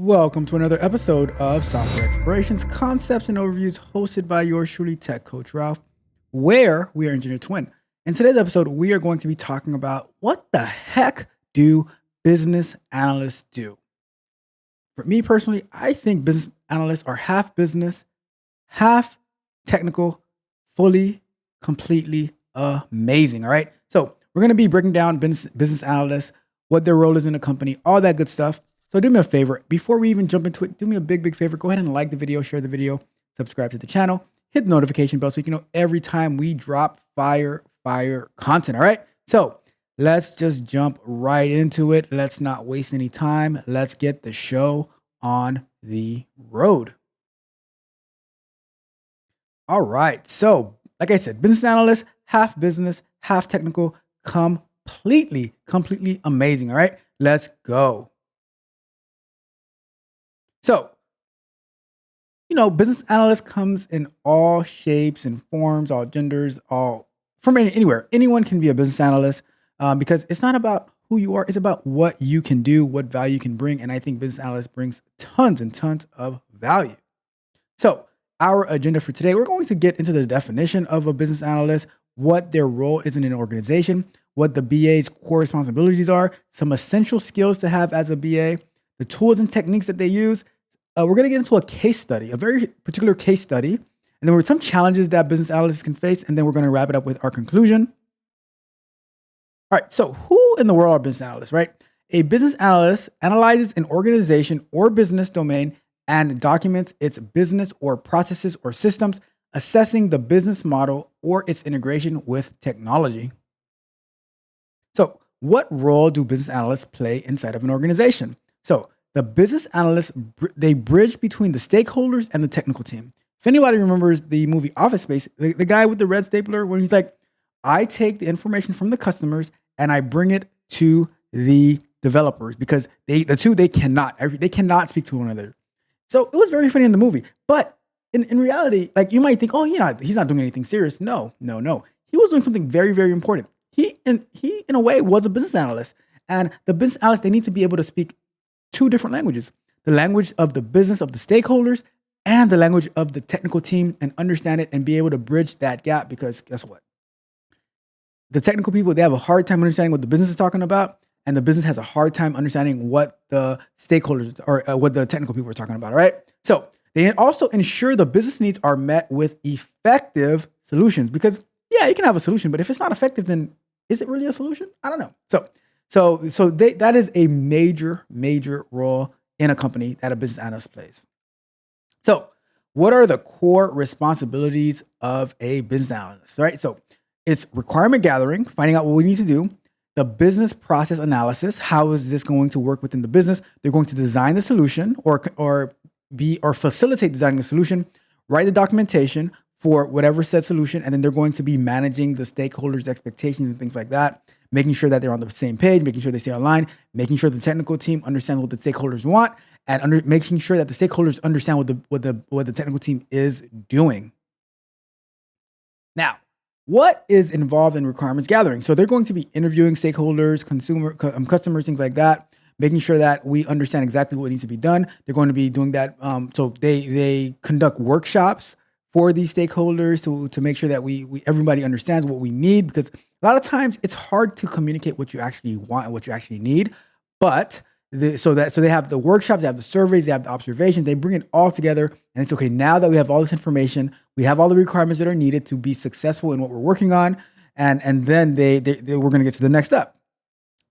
Welcome to another episode of Software Explorations, Concepts and Overviews, hosted by yours truly, Tech Coach Ralph, where we are Engineer Twin. In today's episode, we are going to be talking about what the heck do business analysts do? For me personally, I think business analysts are half business, half technical, fully, completely amazing. All right. So we're going to be breaking down business analysts, what their role is in a company, all that good stuff. So do me a favor, before we even jump into it, do me a big favor. Go ahead and like the video, share the video, subscribe to the channel, hit the notification bell so you can know every time we drop fire content. All right. So let's just jump right into it. Let's not waste any time. Let's get the show on the road. All right. So, like I said, business analyst, half business, half technical, completely amazing. All right. Let's go. So, business analyst comes in all shapes and forms, all genders, all from anywhere. Anyone can be a business analyst because it's not about who you are. It's about what you can do, what value you can bring. And I think business analyst brings tons and tons of value. So our agenda for today, we're going to get into the definition of a business analyst, what their role is in an organization, what the BA's core responsibilities are, some essential skills to have as a BA, the tools and techniques that they use. We're going to get into a case study, a very particular case study. And then there were some challenges that business analysts can face. And then we're going to wrap it up with our conclusion. All right. So who in the world are business analysts, right? A business analyst analyzes an organization or business domain and documents its business or processes or systems, assessing the business model or its integration with technology. So what role do business analysts play inside of an organization? So the business analysts, they bridge between the stakeholders and the technical team. If anybody remembers the movie Office Space, the guy with the red stapler, when he's like, I take the information from the customers and I bring it to the developers because they cannot speak to one another. So it was very funny in the movie. But in reality, like you might think, oh, he's not doing anything serious. No. He was doing something very important. He in a way was a business analyst. And the business analysts, they need to be able to speak two different languages, the language of the business of the stakeholders and the language of the technical team, and understand it and be able to bridge that gap. Because guess what? The technical people, they have a hard time understanding what the business is talking about, and the business has a hard time understanding what the stakeholders or what the technical people are talking about. All right. So they also ensure the business needs are met with effective solutions, because you can have a solution, but if it's not effective, then is it really a solution? I don't know. So that is a major role in a company that a business analyst plays. So what are the core responsibilities of a business analyst, right? So it's requirement gathering, finding out what we need to do, the business process analysis. How is this going to work within the business? They're going to design the solution or facilitate designing the solution, write the documentation for whatever said solution, and then they're going to be managing the stakeholders' expectations and things like that, making sure that they're on the same page, making sure they stay online, making sure the technical team understands what the stakeholders want, and making sure that the stakeholders understand what the technical team is doing. Now, what is involved in requirements gathering? So they're going to be interviewing stakeholders, customers, things like that, making sure that we understand exactly what needs to be done. They're going to be doing that. So they conduct workshops for these stakeholders to make sure that everybody understands what we need, because a lot of times it's hard to communicate what you actually want and what you actually need. But so they have the workshops, they have the surveys, they have the observations, they bring it all together, and it's okay. Now that we have all this information, we have all the requirements that are needed to be successful in what we're working on, and then we're going to get to the next step.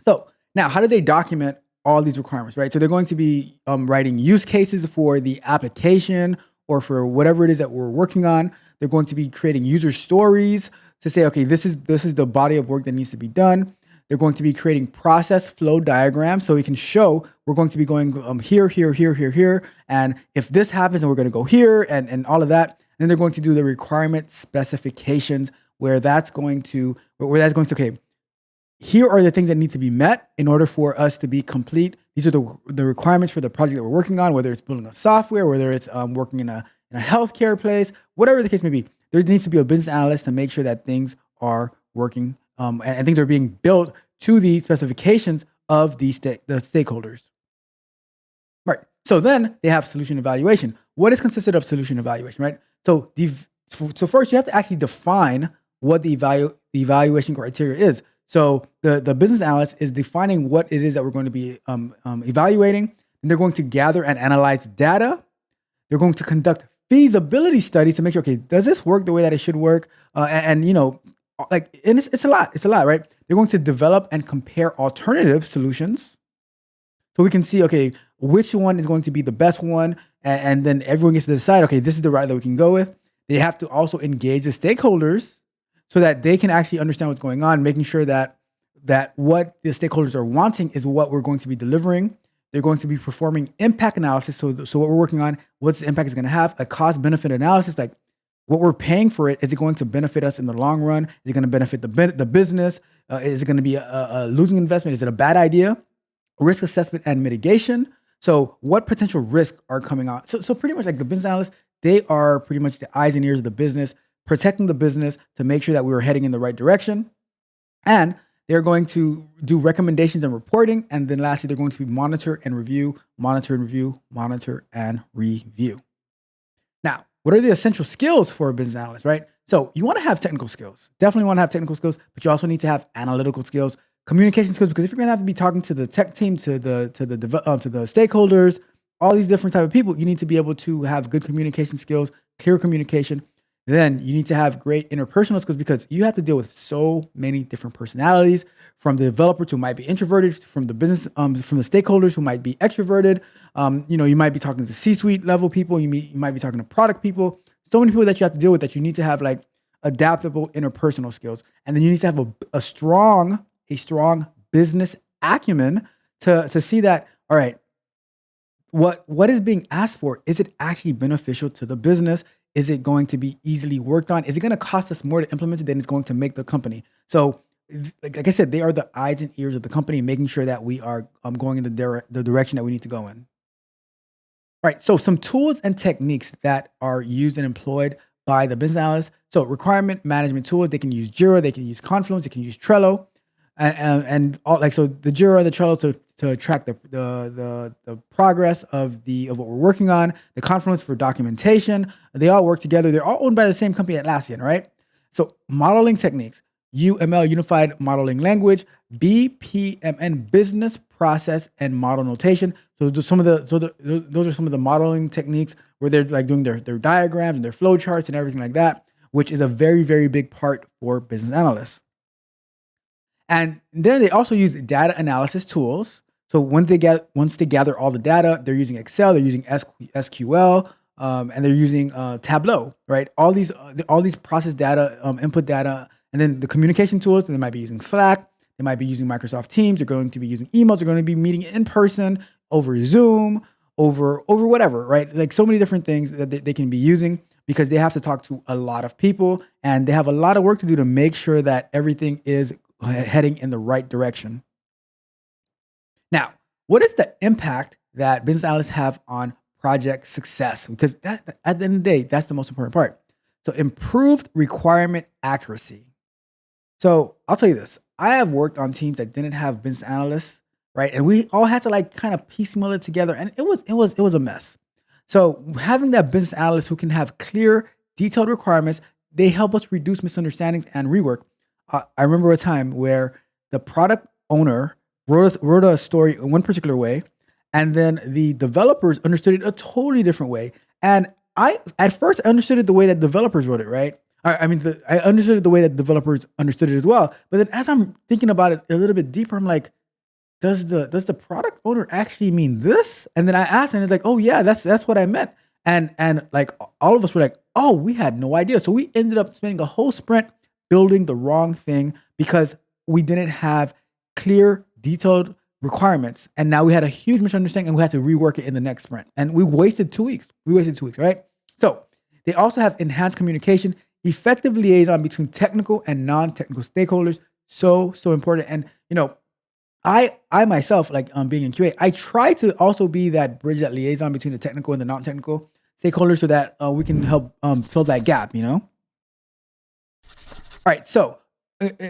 So now, how do they document all these requirements, right? So they're going to be writing use cases for the application or for whatever it is that we're working on. They're going to be creating user stories to say, okay, this is the body of work that needs to be done. They're going to be creating process flow diagrams so we can show we're going to be going here. And if this happens, then we're going to go here and all of that. And then they're going to do the requirement specifications where that's going to, okay, here are the things that need to be met in order for us to be complete. These are the requirements for the project that we're working on, whether it's building a software, whether it's working in a healthcare place, whatever the case may be. There needs to be a business analyst to make sure that things are working and things are being built to the specifications of the stakeholders. Right. So then they have solution evaluation. What is consisted of solution evaluation, right? So first you have to actually define what the evaluation criteria is. So the business analyst is defining what it is that we're going to be evaluating. And they're going to gather and analyze data. They're going to conduct feasibility studies to make sure, okay, does this work the way that it should work? And it's a lot, right? They're going to develop and compare alternative solutions. So we can see, okay, which one is going to be the best one. And then everyone gets to decide, okay, this is the route that we can go with. They have to also engage the stakeholders so that they can actually understand what's going on, making sure that what the stakeholders are wanting is what we're going to be delivering. They're going to be performing impact analysis. So what we're working on, what's the impact is going to have, a cost benefit analysis, like what we're paying for it. Is it going to benefit us in the long run? Is it going to benefit the business? Is it going to be a losing investment? Is it a bad idea? Risk assessment and mitigation. So what potential risks are coming out? So pretty much like the business analysts, they are pretty much the eyes and ears of the business, protecting the business to make sure that we were heading in the right direction. And they're going to do recommendations and reporting. And then lastly, they're going to be monitor and review. Now, what are the essential skills for a business analyst, right? So you want to have technical skills. Definitely want to have technical skills, but you also need to have analytical skills, communication skills, because if you're going to have to be talking to the tech team, to the stakeholders, all these different type of people, you need to be able to have good communication skills, clear communication. Then you need to have great interpersonal skills because you have to deal with so many different personalities, from the developers who might be introverted, from the business, from the stakeholders who might be extroverted. You might be talking to C-suite level people. You might be talking to product people. So many people that you have to deal with that you need to have like adaptable interpersonal skills. And then you need to have a strong business acumen to see that, all right, what is being asked for, is it actually beneficial to the business? Is it going to be easily worked on? Is it going to cost us more to implement it than it's going to make the company? So like I said, they are the eyes and ears of the company, making sure that we are going in the direction that we need to go in. All right, so some tools and techniques that are used and employed by the business analysts. So requirement management tools, they can use Jira, they can use Confluence, they can use Trello. And all, like, so the Jira and the Trello to track the progress of what we're working on, the Confluence for documentation, they all work together. They're all owned by the same company, Atlassian, right? So modeling techniques, UML, Unified Modeling Language, BPMN, Business Process and Model Notation. So those are some of the modeling techniques where they're like doing their diagrams and their flow charts and everything like that, which is a very, very big part for business analysts. And then they also use data analysis tools. So once they gather all the data, they're using Excel, they're using SQL, and they're using Tableau, right? All these process data, input data, and then the communication tools. They might be using Slack, they might be using Microsoft Teams, they're going to be using emails, they're going to be meeting in person, over Zoom, over whatever, right? Like so many different things that they can be using because they have to talk to a lot of people and they have a lot of work to do to make sure that everything is heading in the right direction. Now, what is the impact that business analysts have on project success? Because that, at the end of the day, that's the most important part. So improved requirement accuracy. So I'll tell you this, I have worked on teams that didn't have business analysts, right? And we all had to like kind of piecemeal it together, and it was a mess. So having that business analyst who can have clear, detailed requirements, they help us reduce misunderstandings and rework. I remember a time where the product owner wrote a story in one particular way, and then the developers understood it a totally different way. And I at first understood it the way that developers wrote it, right? I understood it the way that developers understood it as well. But then as I'm thinking about it a little bit deeper, I'm like, does the product owner actually mean this? And then I asked, and it's like, oh yeah, that's what I meant. And like all of us were like, oh, we had no idea. So we ended up spending a whole sprint building the wrong thing because we didn't have clear, detailed requirements. And now we had a huge misunderstanding and we had to rework it in the next sprint. And we wasted 2 weeks. Right? So they also have enhanced communication, effective liaison between technical and non-technical stakeholders. So important. And I myself, like being in QA, I try to also be that bridge, that liaison between the technical and the non-technical stakeholders so that we can help fill that gap, All right, so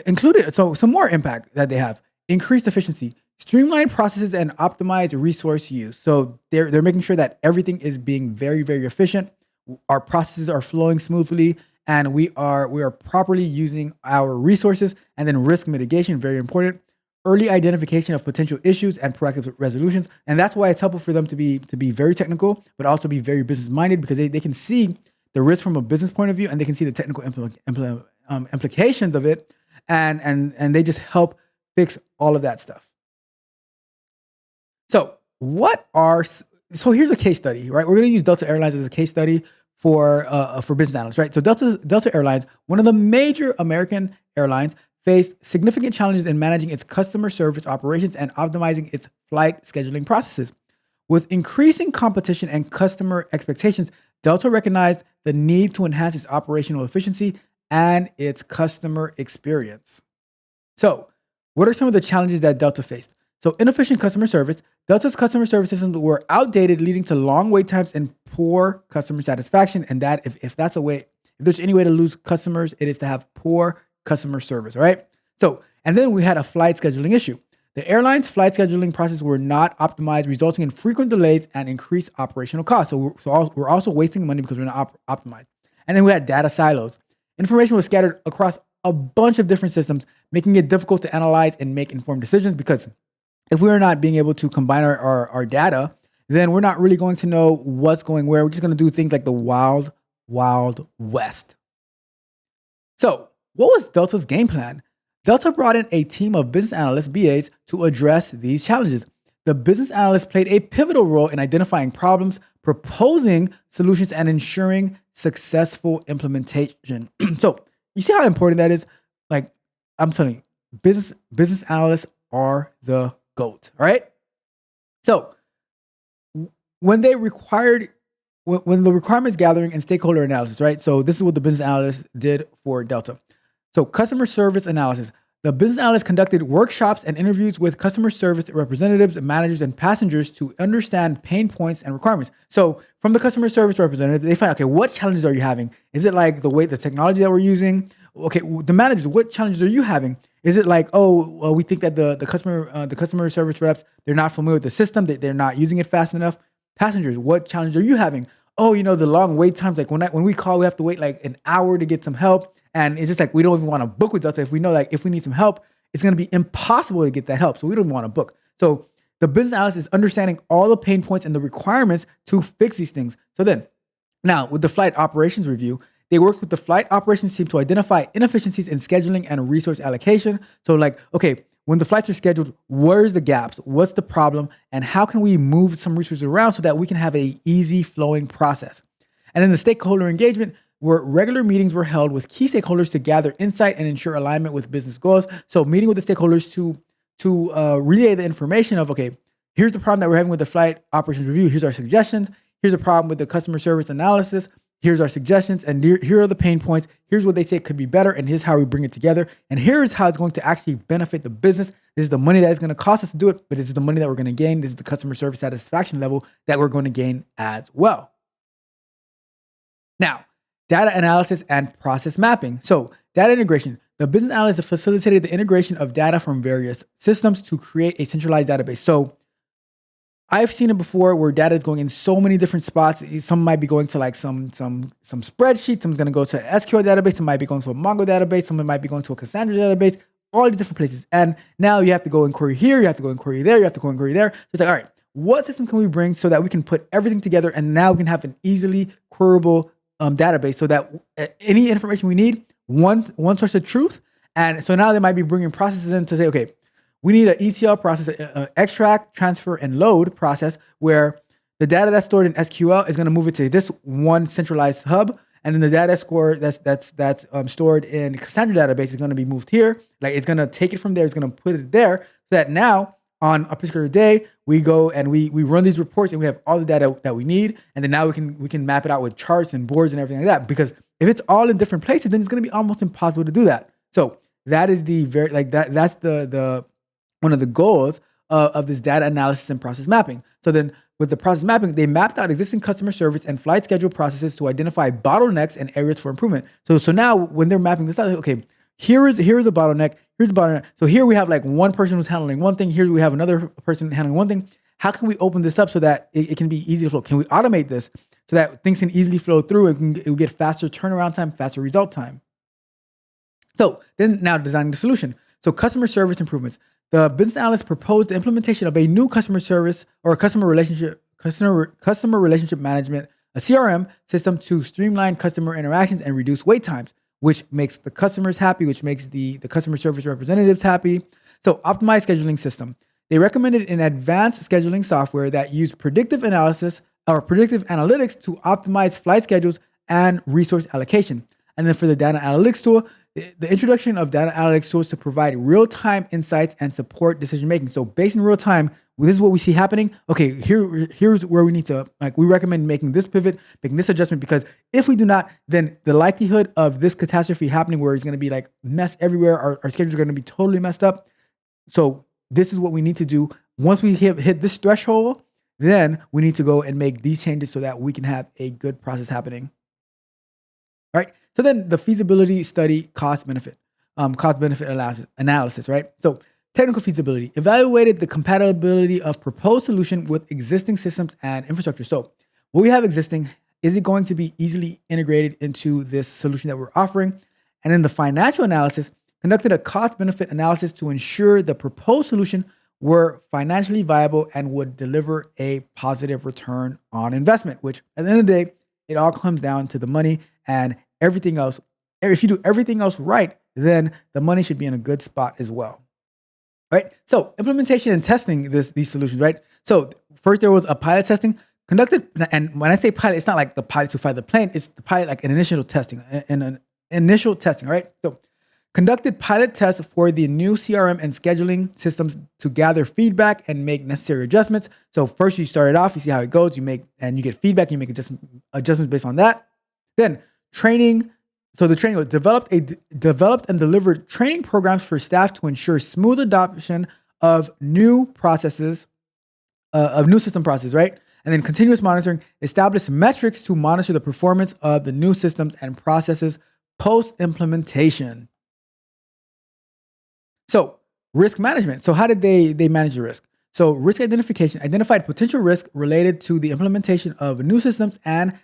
included, so some more impact that they have: increased efficiency, Streamline processes and optimize resource use. So they're making sure that everything is being very, very efficient. Our processes are flowing smoothly, and we are properly using our resources. And then risk mitigation, very important. Early identification of potential issues and proactive resolutions. And that's why it's helpful for them to be very technical, but also be very business minded, because they can see the risk from a business point of view, and they can see the technical implications of it, and they just help fix all of that stuff. So here's a case study, right? We're going to use Delta Airlines as a case study for business analysts, right? So Delta Airlines, one of the major American airlines, faced significant challenges in managing its customer service operations and optimizing its flight scheduling processes. With increasing competition and customer expectations, Delta recognized the need to enhance its operational efficiency and its customer experience. So, what are some of the challenges that Delta faced? So, inefficient customer service. Delta's customer service systems were outdated, leading to long wait times and poor customer satisfaction. And that, if there's any way to lose customers, it is to have poor customer service, all right? So, and then we had a flight scheduling issue. The airline's flight scheduling processes were not optimized, resulting in frequent delays and increased operational costs. So we're also wasting money because we're not optimized. And then we had data silos. Information was scattered across a bunch of different systems, making it difficult to analyze and make informed decisions, because if we're not being able to combine our data, then we're not really going to know what's going where. We're just going to do things like the wild, wild west. So, what was Delta's game plan? Delta brought in a team of business analysts, BAs, to address these challenges. The business analysts played a pivotal role in identifying problems, proposing solutions, and ensuring successful implementation. So, you see how important that is? Like, I'm telling you, business analysts are the GOAT, all right? So, when the requirements gathering and stakeholder analysis, right? So, this is what the business analysts did for Delta. So, customer service analysis. The business analysts conducted workshops and interviews with customer service representatives, managers, and passengers to understand pain points and requirements. So, from the customer service representative, they find, okay, what challenges are you having? Is it like the technology that we're using? Okay, the managers, what challenges are you having? Is it like, we think that the customer service reps, they're not familiar with the system, they're not using it fast enough? Passengers, what challenges are you having? Oh, the long wait times. Like when we call, we have to wait like an hour to get some help. And it's just like, we don't even want to book with Delta if we know like if we need some help, it's going to be impossible to get that help. So we don't even want to book. So the business analyst is understanding all the pain points and the requirements to fix these things. So then, now with the flight operations review, they worked with the flight operations team to identify inefficiencies in scheduling and resource allocation. So like, okay, when the flights are scheduled, where's the gaps? What's the problem? And how can we move some resources around so that we can have a easy flowing process? And then the stakeholder engagement, where regular meetings were held with key stakeholders to gather insight and ensure alignment with business goals. So meeting with the stakeholders to relay the information of, okay, here's the problem that we're having with the flight operations review. Here's our suggestions. Here's a problem with the customer service analysis. Here's our suggestions. And here are the pain points. Here's what they say could be better. And here's how we bring it together. And here's how it's going to actually benefit the business. This is the money that it's going to cost us to do it, but this is the money that we're going to gain. This is the customer service satisfaction level that we're going to gain as well. Now, data analysis and process mapping. So data integration. The business analyst facilitated the integration of data from various systems to create a centralized database. So I've seen it before where data is going in so many different spots. Some might be going to like some spreadsheet. Someone's going to go to an SQL database. Some might be going to a Mongo database. Someone might be going to a Cassandra database. All these different places. And now you have to go and query here. You have to go and query there. You have to go and query there. So it's like, all right, what system can we bring so that we can put everything together and now we can have an easily queryable database so that any information we need, one source of truth. And so now they might be bringing processes in to say, okay, we need an ETL process, extract, transfer, and load process where the data that's stored in SQL is going to move it to this one centralized hub, and then the data that's stored in Cassandra database is going to be moved here. Like it's going to take it from there, it's going to put it there, so that now on a particular day we go and we run these reports and we have all the data that we need, and then now we can map it out with charts and boards and everything like that. Because if it's all in different places, then it's going to be almost impossible to do that. So that is that's the one of the goals of this data analysis and process mapping. So then with the process mapping, they mapped out existing customer service and flight schedule processes to identify bottlenecks and areas for improvement. So now when they're mapping this out, okay, here is a bottleneck. Here's the bottleneck. So here we have like one person who's handling one thing. Here we have another person handling one thing. How can we open this up so that it can be easy to flow? Can we automate this so that things can easily flow through and it will get faster turnaround time, faster result time? So then now designing the solution. So customer service improvements. The business analyst proposed the implementation of a new customer service or customer relationship management, a CRM system to streamline customer interactions and reduce wait times, which makes the customers happy, which makes the customer service representatives happy. So optimized scheduling system. They recommended an advanced scheduling software that used predictive analysis or predictive analytics to optimize flight schedules and resource allocation. And then for the data analytics tool, the introduction of data analytics tools to provide real-time insights and support decision-making. So based in real time, this is what we see happening. Okay, here's where we need to, like, we recommend making this pivot, making this adjustment, because if we do not, then the likelihood of this catastrophe happening where it's going to be like mess everywhere, our schedules are going to be totally messed up. So this is what we need to do. Once we hit this threshold, then we need to go and make these changes so that we can have a good process happening. All right. So then the feasibility study cost benefit analysis, right? So technical feasibility evaluated the compatibility of proposed solution with existing systems and infrastructure. So what we have existing, is it going to be easily integrated into this solution that we're offering? And then the financial analysis conducted a cost benefit analysis to ensure the proposed solution were financially viable and would deliver a positive return on investment, which at the end of the day, it all comes down to the money and everything else. If you do everything else right, then the money should be in a good spot as well. Right? So implementation and testing these solutions, right? So first there was a pilot testing conducted. And when I say pilot, it's not like the pilot to fly the plane. It's the pilot, like an initial testing, right? So conducted pilot tests for the new CRM and scheduling systems to gather feedback and make necessary adjustments. So first you start it off, you see how it goes, you get feedback, you make adjustments based on that. Then training. So the training was developed and delivered training programs for staff to ensure smooth adoption of new processes, of new system processes, right? And then continuous monitoring, established metrics to monitor the performance of the new systems and processes post-implementation. So risk management. So how did they manage the risk? So risk identification identified potential risk related to the implementation of new systems and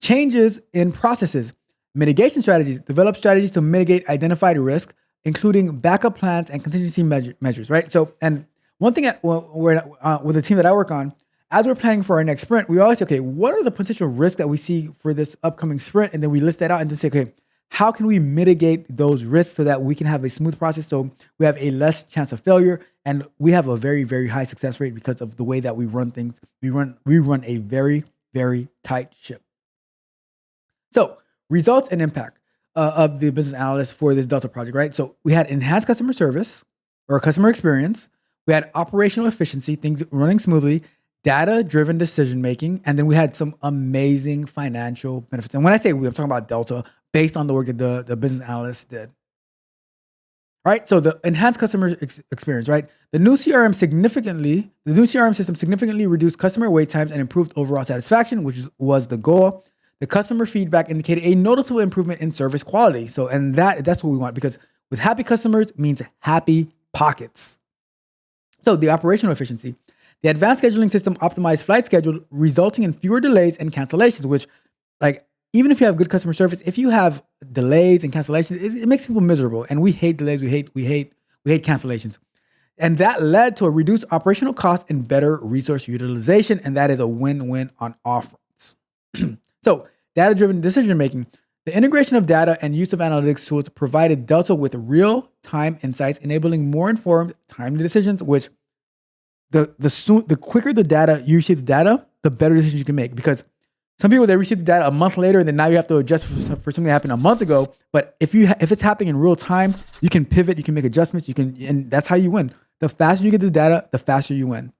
changes in processes. Mitigation strategies, develop strategies to mitigate identified risk, including backup plans and contingency measures, right? So, and one thing with the team that I work on, as we're planning for our next sprint, we always say, okay, what are the potential risks that we see for this upcoming sprint? And then we list that out and then say, okay, how can we mitigate those risks so that we can have a smooth process so we have a less chance of failure and we have a very, very high success rate because of the way that we run things. We run a very, very tight ship. So, results and impact of the business analyst for this Delta project, right? So we had enhanced customer service or customer experience. We had operational efficiency, things running smoothly, data-driven decision-making, and then we had some amazing financial benefits. And when I say we, I'm talking about Delta based on the work that the business analyst did. All right, so the enhanced customer experience, right? The new CRM system significantly reduced customer wait times and improved overall satisfaction, which was the goal. The customer feedback indicated a noticeable improvement in service quality. So, and that's what we want, because with happy customers means happy pockets. So the operational efficiency. The advanced scheduling system optimized flight schedule, resulting in fewer delays and cancellations, which, like, even if you have good customer service, if you have delays and cancellations, it makes people miserable. And we hate delays, we hate cancellations. And that led to a reduced operational cost and better resource utilization. And that is a win-win on all fronts. So, data-driven decision-making. The integration of data and use of analytics tools provided Delta with real-time insights, enabling more informed, timely decisions, which the quicker the data you receive the data, the better decisions you can make. Because some people, they receive the data a month later, and then now you have to adjust for something that happened a month ago. But if it's happening in real time, you can pivot, you can make adjustments, and that's how you win. The faster you get the data, the faster you win.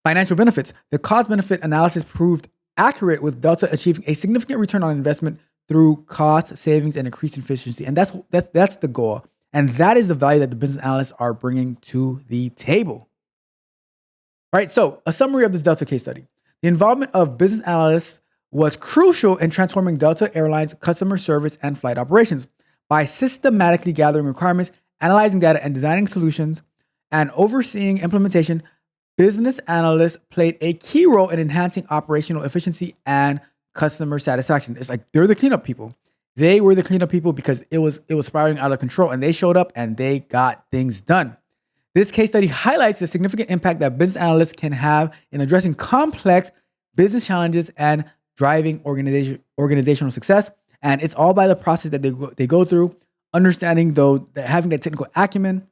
Financial benefits. The cost-benefit analysis proved accurate, with Delta achieving a significant return on investment through cost savings and increased efficiency. And that's the goal. And that is the value that the business analysts are bringing to the table. All right, so a summary of this Delta case study. The involvement of business analysts was crucial in transforming Delta Airlines' customer service and flight operations. By systematically gathering requirements, analyzing data and designing solutions, and overseeing implementation, business analysts played a key role in enhancing operational efficiency and customer satisfaction. It's like they're the cleanup people. They were the cleanup people because it was spiraling out of control, and they showed up and they got things done. This case study highlights the significant impact that business analysts can have in addressing complex business challenges and driving organizational success. And it's all by the process that they go through, understanding though that having that technical acumen,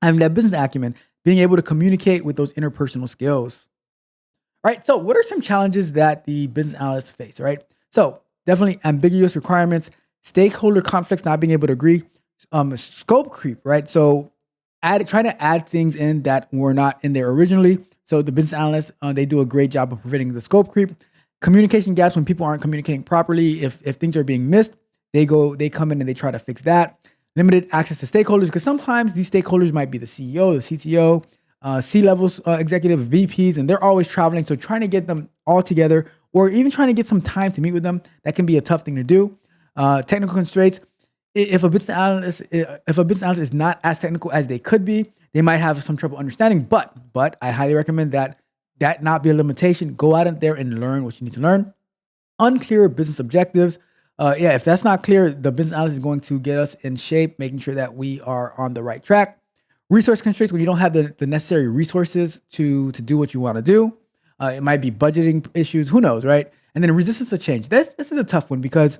having that business acumen, being able to communicate with those interpersonal skills. All right. So what are some challenges that the business analysts face? Right. So definitely ambiguous requirements, stakeholder conflicts, not being able to agree, scope creep. Right. So trying to add things in that were not in there originally. So the business analysts, they do a great job of preventing the scope creep. Communication gaps, when people aren't communicating properly, if things are being missed, they come in and they try to fix that. Limited access to stakeholders, because sometimes these stakeholders might be the CEO, the CTO, C-level executive, VPs, and they're always traveling. So trying to get them all together, or even trying to get some time to meet with them, that can be a tough thing to do. Technical constraints. If a business analyst is not as technical as they could be, they might have some trouble understanding. But I highly recommend that not be a limitation. Go out there and learn what you need to learn. Unclear business objectives. If that's not clear, the business analyst is going to get us in shape, making sure that we are on the right track. Resource constraints, when you don't have the necessary resources to do what you want to do. It might be budgeting issues, who knows, right? And then resistance to change. This is a tough one, because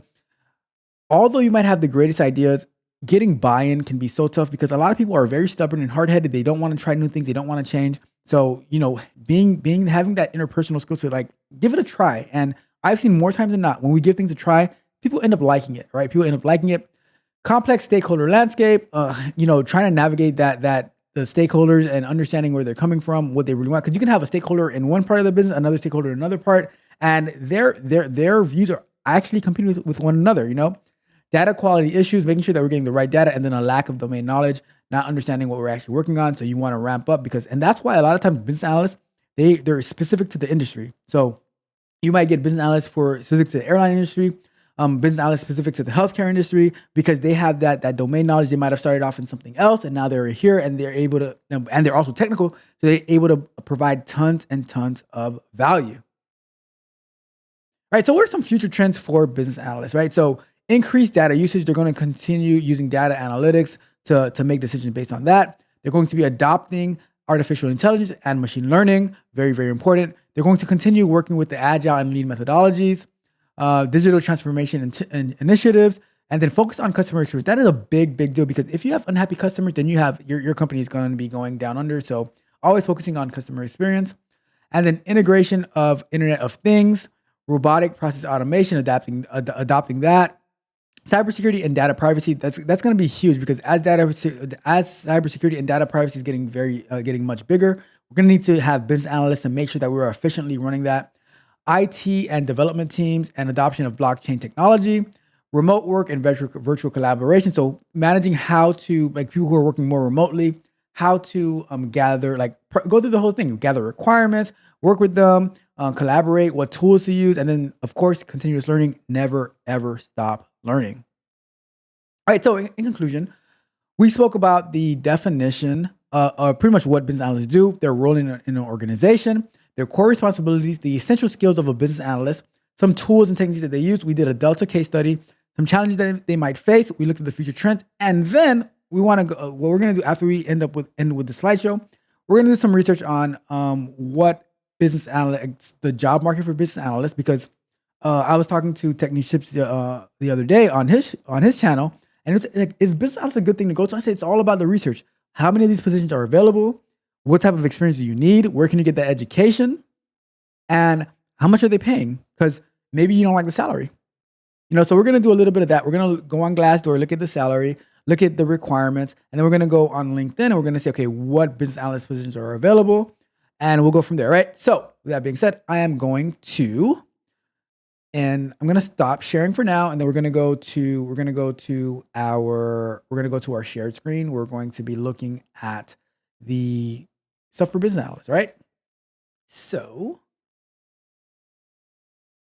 although you might have the greatest ideas, getting buy-in can be so tough, because a lot of people are very stubborn and hard-headed. They don't want to try new things. They don't want to change. So, having that interpersonal skill to like give it a try. And I've seen more times than not, when we give things a try, people end up liking it, right? People end up liking it. Complex stakeholder landscape, trying to navigate that the stakeholders and understanding where they're coming from, what they really want. Because you can have a stakeholder in one part of the business, another stakeholder in another part, and their views are actually competing with one another, Data quality issues, making sure that we're getting the right data, and then a lack of domain knowledge, not understanding what we're actually working on. So you want to ramp up, and that's why a lot of times business analysts, they're specific to the industry. So you might get business analysts specific to the airline industry, business analysts specific to the healthcare industry, because they have that domain knowledge. They might have started off in something else, and now they're here, and they're able to, and they're also technical, so they're able to provide tons and tons of value. Right. So what are some future trends for business analysts? Right. So increased data usage. They're going to continue using data analytics to make decisions based on that. They're going to be adopting artificial intelligence and machine learning. Very, very important. They're going to continue working with the Agile and Lean methodologies, digital transformation initiatives, and then focus on customer experience. That is a big, big deal, because if you have unhappy customers, then you have your company is going to be going down under. So always focusing on customer experience. And then integration of Internet of Things, robotic process automation, adopting that. Cybersecurity and data privacy, that's going to be huge, because as cybersecurity and data privacy is getting much bigger, we're going to need to have business analysts to make sure that we're efficiently running that. IT and development teams and adoption of blockchain technology, remote work and virtual collaboration. So managing how to, like, people who are working more remotely, how to gather, go through the whole thing, gather requirements, work with them, collaborate, what tools to use, and then of course, continuous learning, never ever stop learning. All right, so in conclusion, we spoke about the definition of pretty much what business analysts do, their role in an organization, their core responsibilities, the essential skills of a business analyst, some tools and techniques that they use. We did a Delta case study, some challenges that they might face. We looked at the future trends, and then we want to go. What we're going to do after we end with the slideshow, we're going to do some research on what business analysts, the job market for business analysts, because I was talking to Technique Chips the other day on his channel, and it's like, is business analyst a good thing to go to? I said it's all about the research. How many of these positions are available? What type of experience do you need? Where can you get that education? And how much are they paying? Because maybe you don't like the salary. So we're going to do a little bit of that. We're going to go on Glassdoor, look at the salary, look at the requirements, and then we're going to go on LinkedIn and we're going to say, okay, what business analyst positions are available? And we'll go from there, right? So with that being said, I'm going to stop sharing for now, and then we're going to go to our shared screen. We're going to be looking at the stuff for business analysts, right? So,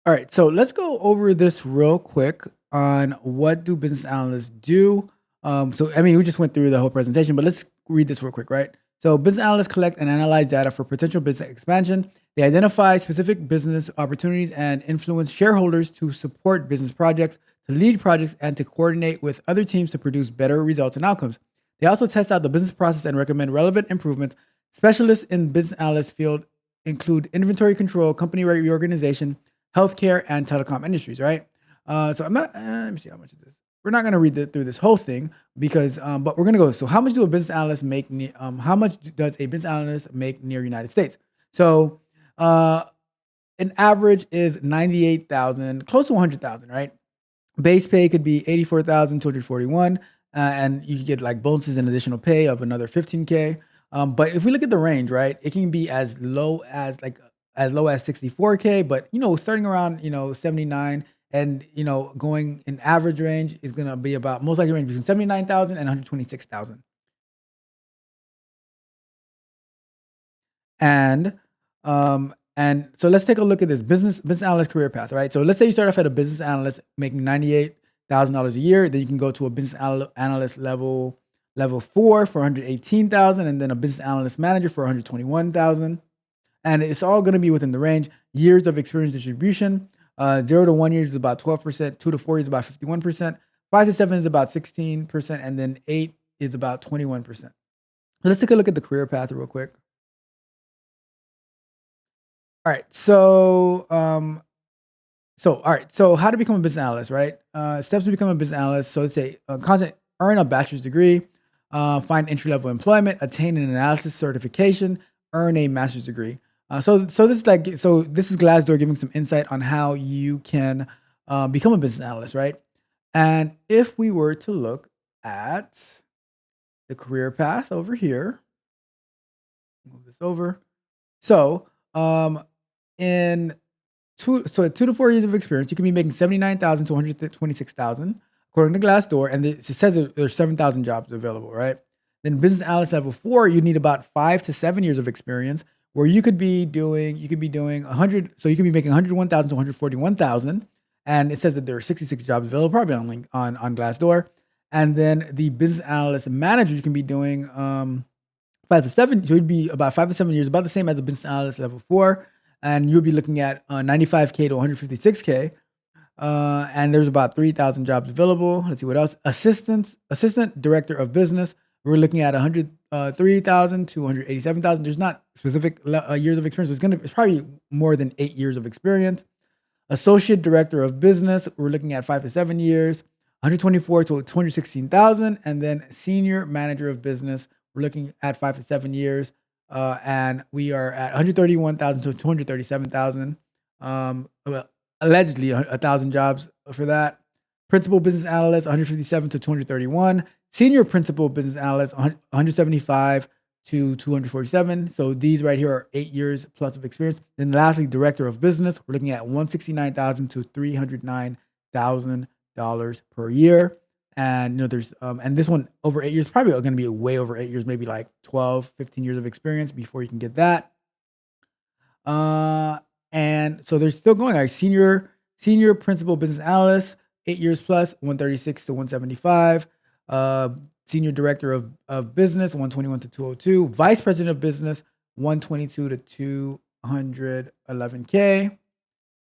all right, so let's go over this real quick on what do business analysts do. So, I mean, we just went through the whole presentation, but let's read this real quick, right? So, business analysts collect and analyze data for potential business expansion. They identify specific business opportunities and influence shareholders to support business projects, to lead projects, and to coordinate with other teams to produce better results and outcomes. They also test out the business process and recommend relevant improvements. Specialists in business analyst field include inventory control, company reorganization, healthcare, and telecom industries, right? So I'm not. Let me see how much is this. We're not going to read through this whole thing because, but we're going to go. So, how much do a business analyst make? How much does a business analyst make near United States? So, uh, an average is 98,000, close to 100,000, right? Base pay could be 84,241, and you could get like bonuses and additional pay of another 15K. But if we look at the range, right, it can be as low as 64K, but starting around 79, and going in average range is gonna be about most likely range between 79,000 and 126,000. And so let's take a look at this business analyst career path, right? So let's say you start off at a business analyst making $98,000 a year, then you can go to a business analyst level 4 for 118,000, and then a business analyst manager for 121,000. And it's all going to be within the range. Years of experience distribution: 0 to 1 years is about 12%, 2 to 4 years is about 51%, 5 to 7 is about 16%, and then 8 is about 21%. Let's take a look at the career path real quick. All right. So how to become a business analyst, right? Steps to become a business analyst. So let's say content: earn a bachelor's degree, find entry level employment, attain an analysis certification, earn a master's degree. This is Glassdoor giving some insight on how you can become a business analyst, right? And if we were to look at the career path over here, move this over. So in 2 to 4 years of experience, you can be making 79,000 to 126,000, according to Glassdoor, and it says that there's 7,000 jobs available, right? Then business analyst level 4, you need about 5 to 7 years of experience, where you could be doing 100, so you could be making 101,000 to 141,000, and it says that there are 66 jobs available, probably on Glassdoor. And then the business analyst manager, you can be doing 5 to 7, so it'd be about 5 to 7 years, about the same as a business analyst level 4, and you'll be looking at 95K to 156K. And there's about 3,000 jobs available. Let's see what else. Assistant director of business. We're looking at 103,000 to 187,000. There's not specific years of experience. It's probably more than 8 years of experience. Associate director of business. We're looking at 5 to 7 years, 124 to 216,000, and then senior manager of business. We're looking at 5 to 7 years, and we are at 131,000 to 237,000. Well, allegedly 1,000 jobs for that. Principal business analyst, 157 to 231. Senior principal business analyst, 175 to 247. So these right here are 8 years plus of experience. Then lastly, director of business, we're looking at 169,000 to $309,000 per year. And there's and this one over 8 years, probably going to be way over 8 years, maybe like 12, 15 years of experience before you can get that. And so they're still going. Like senior principal business analyst, 8 years plus, 136 to 175. Senior director of business, 121 to 202. Vice president of business, 122 to 211K.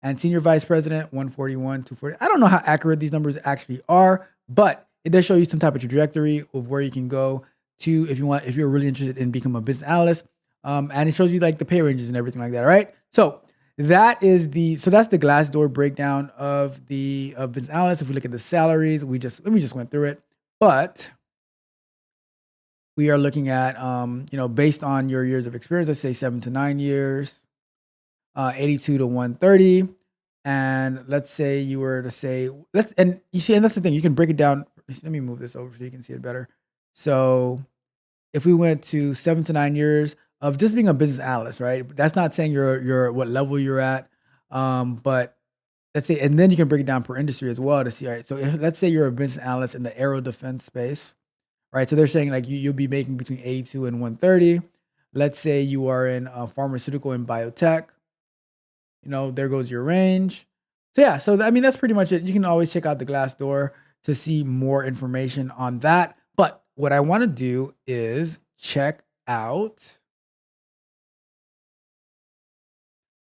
And senior vice president, 141 to 40. I don't know how accurate these numbers actually are, but it does show you some type of trajectory of where you can go to if you're really interested in becoming a business analyst. And it shows you like the pay ranges and everything like that. All right. So that's the Glassdoor breakdown of the business analyst. If we look at the salaries, we just went through it, but we are looking at based on your years of experience, let's say 7 to 9 years, 82 to 130. And let's say you were to say, and that's the thing, you can break it down. Let me move this over so you can see it better. So if we went to 7 to 9 years of just being a business analyst, right? That's not saying you're what level you're at. But let's say, and then you can break it down per industry as well to see, all right. So let's say you're a business analyst in the aero defense space, right? So they're saying like you'll be making between 82 and 130. Let's say you are in pharmaceutical and biotech. There goes your range. So yeah, so I mean that's pretty much it. You can always check out the Glassdoor to see more information on that. But what I want to do is check out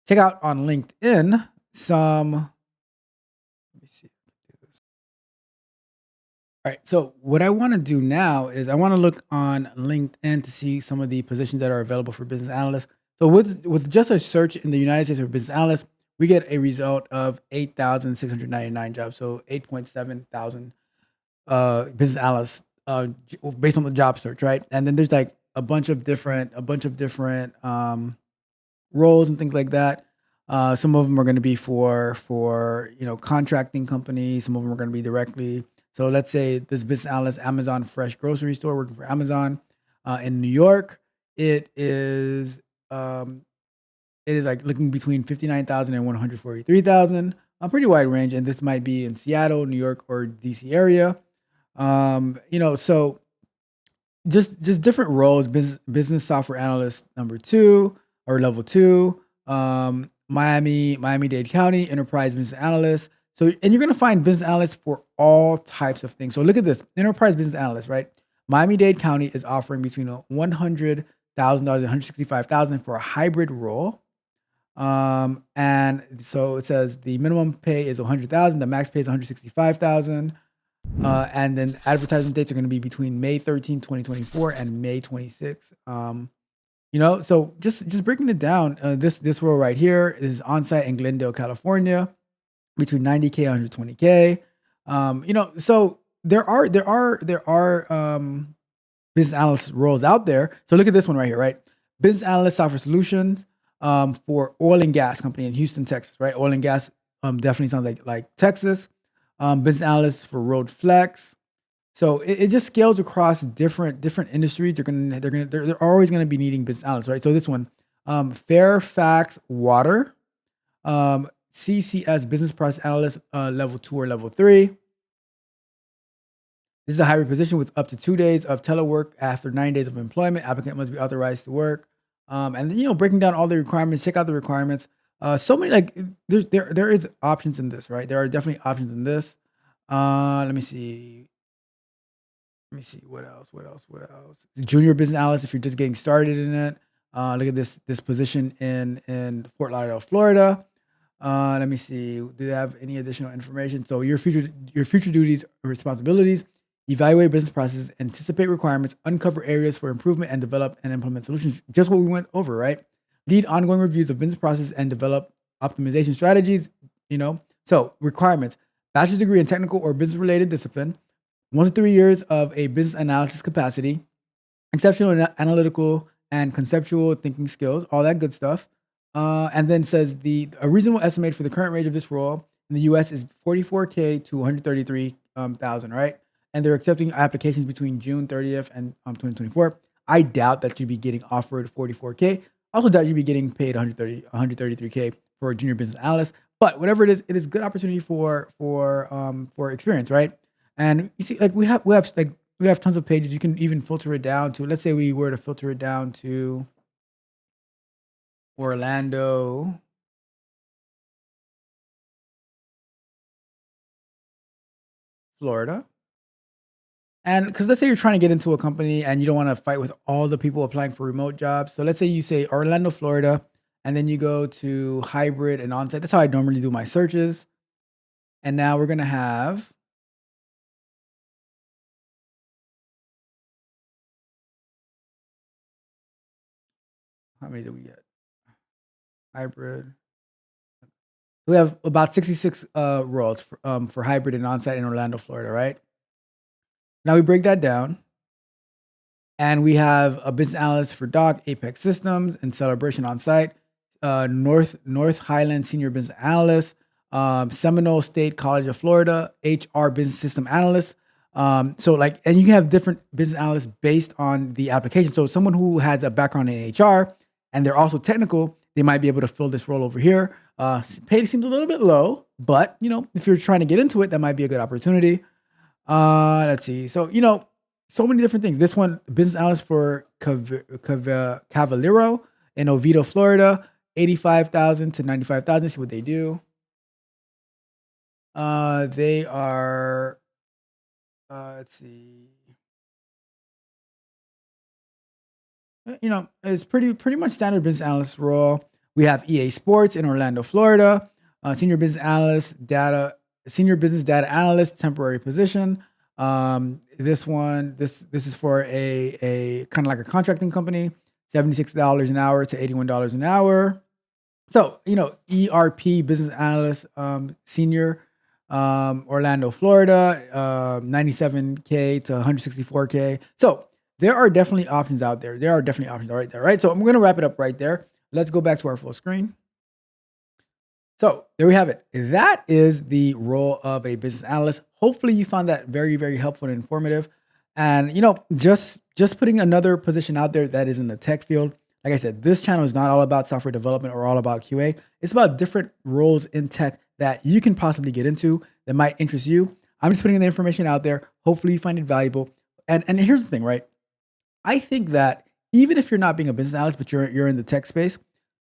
on LinkedIn some. Let me see. All right. So what I want to do now is I want to look on LinkedIn to see some of the positions that are available for business analysts. So with just a search in the United States for business analysts, we get a result of 8,699 jobs. So 8.7 thousand business analysts based on the job search, right? And then there's like a bunch of different roles and things like that. Some of them are going to be for contracting companies. Some of them are going to be directly. So let's say this business analyst, Amazon Fresh Grocery Store, working for Amazon in New York. It is um, it is like looking between 59,000 and 143,000, a pretty wide range. And this might be in Seattle, New York, or DC area. So just different roles. Business software analyst number two or level two. Miami-Dade County enterprise business analyst. So, and you're gonna find business analysts for all types of things. So look at this enterprise business analyst, right? Miami-Dade County is offering between $100,000 and 165,000 for a hybrid role. And so it says the minimum pay is 100,000, the max pay is 165,000. And then advertisement dates are going to be between May 13, 2024 and May 26. So just breaking it down, this role right here is on site in Glendale, California, between 90K and 120K. So there are business analyst roles out there. So look at this one right here, right? Business analyst software solutions for oil and gas company in Houston, Texas, right? Oil and gas definitely sounds like Texas. Business analyst for Road Flex. So it just scales across different industries. They're always gonna be needing business analysts, right? So this one, Fairfax Water, CCS business process analyst, level 2 or level 3. This is a hybrid position with up to 2 days of telework after 9 days of employment. Applicant must be authorized to work. And then, breaking down all the requirements, check out the requirements. So many there is options in this, right? There are definitely options in this. Let me see. What else. Junior business analyst if you're just getting started in it. Look at this position in Fort Lauderdale, Florida. Let me see. Do they have any additional information? So your future duties or responsibilities: evaluate business processes, anticipate requirements, uncover areas for improvement, and develop and implement solutions. Just what we went over, right? Lead ongoing reviews of business processes and develop optimization strategies. So requirements: bachelor's degree in technical or business related discipline, 1 to 3 years of a business analysis capacity, exceptional analytical and conceptual thinking skills, all that good stuff. And then says a reasonable estimate for the current range of this role in the U.S. is 44K to 133,000, right? And they're accepting applications between June 30th and 2024. I doubt that you'd be getting offered 44K. Also doubt you'd be getting paid 133K for a junior business analyst. But whatever it is good opportunity for experience, right? And you see, like we have tons of pages. You can even filter it down to, let's say we were to filter it down to Orlando, Florida. And because let's say you're trying to get into a company and you don't want to fight with all the people applying for remote jobs. So let's say you say Orlando, Florida, and then you go to hybrid and onsite. That's how I normally do my searches. And now we're going to have, how many do we get? Hybrid. We have about 66 roles for hybrid and onsite in Orlando, Florida, right? Now we break that down, and we have a business analyst for Doc, Apex Systems, and Celebration on site. North Highland Senior Business Analyst, Seminole State College of Florida, HR Business System Analyst. And you can have different business analysts based on the application. So someone who has a background in HR and they're also technical, they might be able to fill this role over here. Pay seems a little bit low, but if you're trying to get into it, that might be a good opportunity. Let's see. So so many different things. This one, business analyst for Cavallero in Oviedo, Florida, 85,000 to 95,000. See what they do. They are Let's see. It's pretty much standard business analyst role. We have EA Sports in Orlando, Florida. Senior business data analyst, temporary position. This is for a kind of like a contracting company, $76 an hour to $81 an hour. So, ERP business analyst, senior, Orlando, Florida, 97K to 164K. So there are definitely options out there. There are definitely options right there, right? So I'm going to wrap it up right there. Let's go back to our full screen. So there we have it. That is the role of a business analyst. Hopefully you found that very, very helpful and informative. And, just putting another position out there that is in the tech field. Like I said, this channel is not all about software development or all about QA. It's about different roles in tech that you can possibly get into that might interest you. I'm just putting the information out there. Hopefully you find it valuable. And here's the thing, right? I think that even if you're not being a business analyst, but you're in the tech space,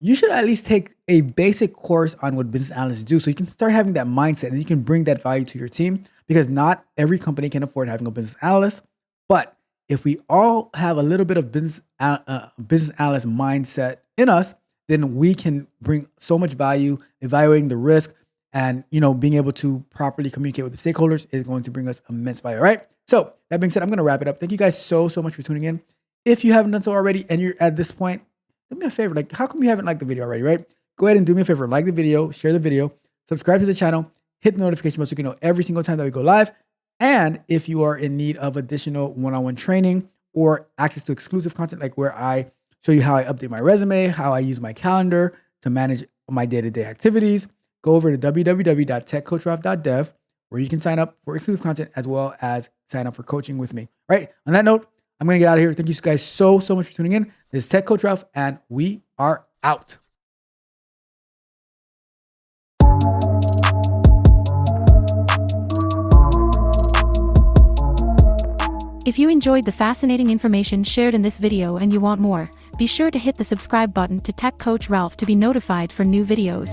you should at least take a basic course on what business analysts do so you can start having that mindset and you can bring that value to your team, because not every company can afford having a business analyst. But if we all have a little bit of business analyst mindset in us, then we can bring so much value. Evaluating the risk and being able to properly communicate with the stakeholders is going to bring us immense value. All right. So that being said, I'm going to wrap it up. Thank you guys so much for tuning in. If you haven't done so already and you're at this point, do me a favor. Like, how come you haven't liked the video already, right? Go ahead and do me a favor. Like the video, share the video, subscribe to the channel, hit the notification bell so you can know every single time that we go live. And if you are in need of additional one-on-one training or access to exclusive content, like where I show you how I update my resume, how I use my calendar to manage my day-to-day activities, go over to www.techcoachralph.dev where you can sign up for exclusive content as well as sign up for coaching with me. All right. On that note, I'm going to get out of here. Thank you guys so much for tuning in. This is Tech Coach Ralph, and we are out. If you enjoyed the fascinating information shared in this video and you want more, be sure to hit the subscribe button to Tech Coach Ralph to be notified for new videos.